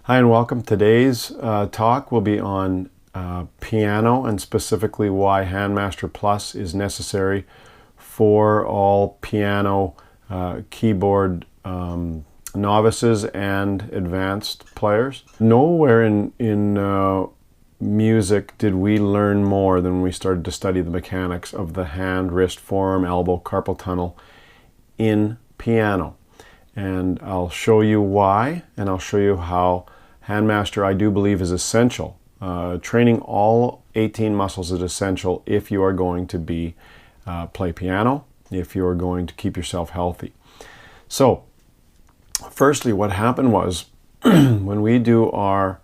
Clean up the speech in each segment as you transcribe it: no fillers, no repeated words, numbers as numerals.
Hi and welcome. Today's talk will be on piano and specifically why Handmaster Plus is necessary for all piano keyboard novices and advanced players. Nowhere in music did we learn more than when we started to study the mechanics of the hand, wrist, forearm, elbow, carpal tunnel in piano. And I'll show you why, and I'll show you how Handmaster, I do believe, is essential. Training all 18 muscles is essential if you are going to play piano, if you are going to keep yourself healthy. So, firstly, what happened was when we do our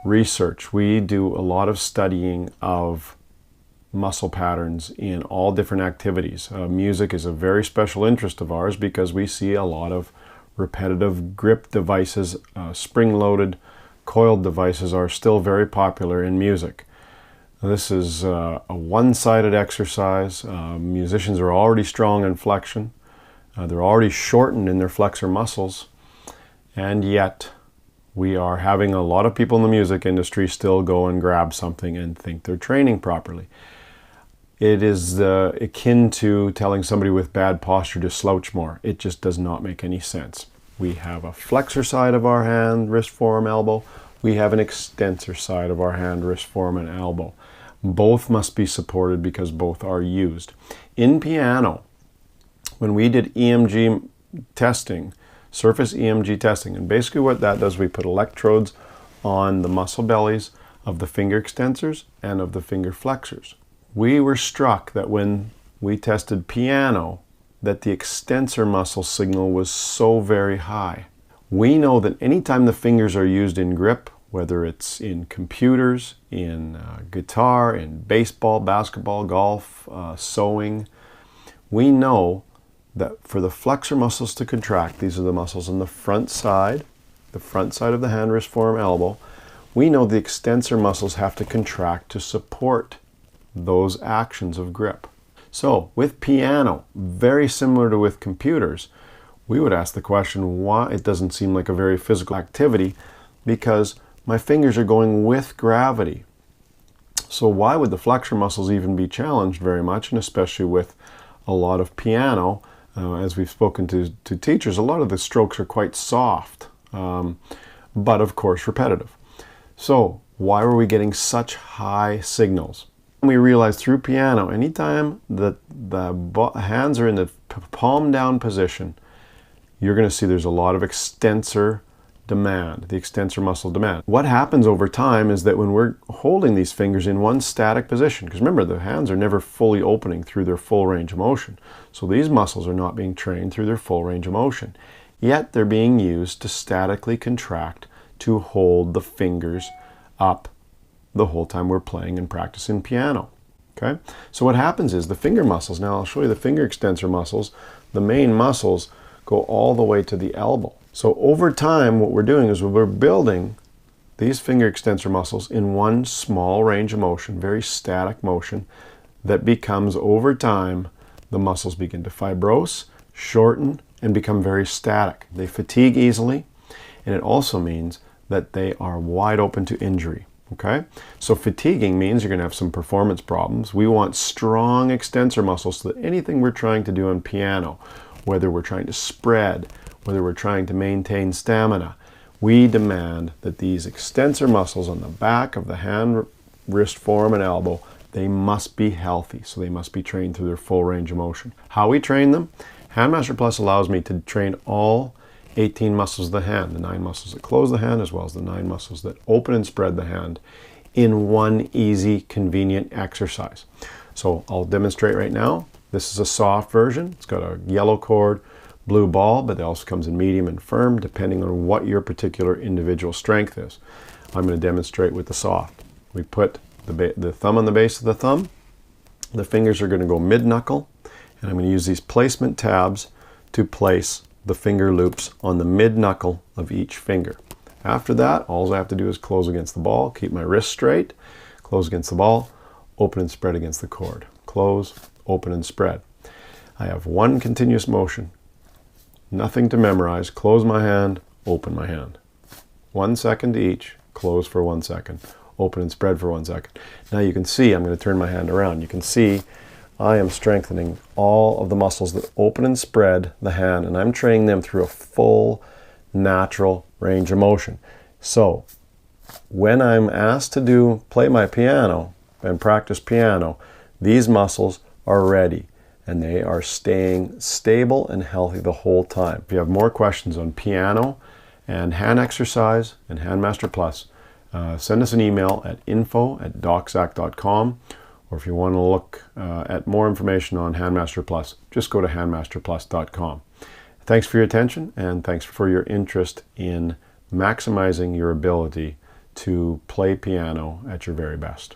research, we do a lot of studying of muscle patterns in all different activities. Music is a very special interest of ours because we see a lot of repetitive grip devices. Spring-loaded coiled devices are still very popular in music. This is a one-sided exercise. Musicians are already strong in flexion. They're already shortened in their flexor muscles, and yet we are having a lot of people in the music industry still go and grab something and think they're training properly. It is akin to telling somebody with bad posture to slouch more. It just does not make any sense. We have a flexor side of our hand, wrist, forearm, elbow. We have an extensor side of our hand, wrist, forearm, and elbow. Both must be supported because both are used. In piano, when we did EMG testing, surface EMG testing, and basically what that does, we put electrodes on the muscle bellies of the finger extensors and of the finger flexors. We were struck that when we tested piano, that the extensor muscle signal was so very high. We know that anytime the fingers are used in grip, whether it's in computers, in guitar, in baseball, basketball, golf, sewing, we know that for the flexor muscles to contract, these are the muscles on the front side of the hand, wrist, forearm, elbow, we know the extensor muscles have to contract to support those actions of grip. So with piano, very similar to with computers, we would ask the question why it doesn't seem like a very physical activity, because my fingers are going with gravity. So why would the flexor muscles even be challenged very much, and especially with a lot of piano, as we've spoken to teachers, a lot of the strokes are quite soft, but of course repetitive. So why were we getting such high signals? We realized through piano, anytime that the hands are in the palm down position, you're going to see there's a lot of extensor demand, the extensor muscle demand. What happens over time is that when we're holding these fingers in one static position, because remember, the hands are never fully opening through their full range of motion. So these muscles are not being trained through their full range of motion. Yet they're being used to statically contract to hold the fingers up the whole time we're playing and practicing piano. Okay? So what happens is the finger muscles, now I'll show you the finger extensor muscles, the main muscles go all the way to the elbow. So over time what we're doing is we're building these finger extensor muscles in one small range of motion, very static motion, that becomes over time the muscles begin to fibrose, shorten, and become very static. They fatigue easily, and it also means that they are wide open to injury. Okay, so fatiguing means you're going to have some performance problems. We want strong extensor muscles so that anything we're trying to do on piano, whether we're trying to spread, whether we're trying to maintain stamina, we demand that these extensor muscles on the back of the hand, wrist, forearm, and elbow, they must be healthy. So they must be trained through their full range of motion. How we train them? Handmaster Plus allows me to train all 18 muscles of the hand, the 9 muscles that close the hand as well as the 9 muscles that open and spread the hand in one easy, convenient exercise. So I'll demonstrate right now. This is a soft version. It's got a yellow cord, blue ball, but it also comes in medium and firm depending on what your particular individual strength is. I'm going to demonstrate with the soft. We put the thumb on the base of the thumb. The fingers are going to go mid-knuckle, and I'm going to use these placement tabs to place the finger loops on the mid-knuckle of each finger. After that, all I have to do is close against the ball, keep my wrist straight, close against the ball, open and spread against the cord. Close, open and spread. I have one continuous motion. Nothing to memorize. Close my hand, open my hand. 1 second each, close for 1 second, open and spread for 1 second. Now you can see, I'm going to turn my hand around, you can see I am strengthening all of the muscles that open and spread the hand, and I'm training them through a full natural range of motion. So when I'm asked to play my piano and practice piano, these muscles are ready and they are staying stable and healthy the whole time. If you have more questions on piano and hand exercise and Handmaster Plus, send us an email at info@docsac.com, or if you want to look at more information on Handmaster Plus, just go to handmasterplus.com. Thanks for your attention, and thanks for your interest in maximizing your ability to play piano at your very best.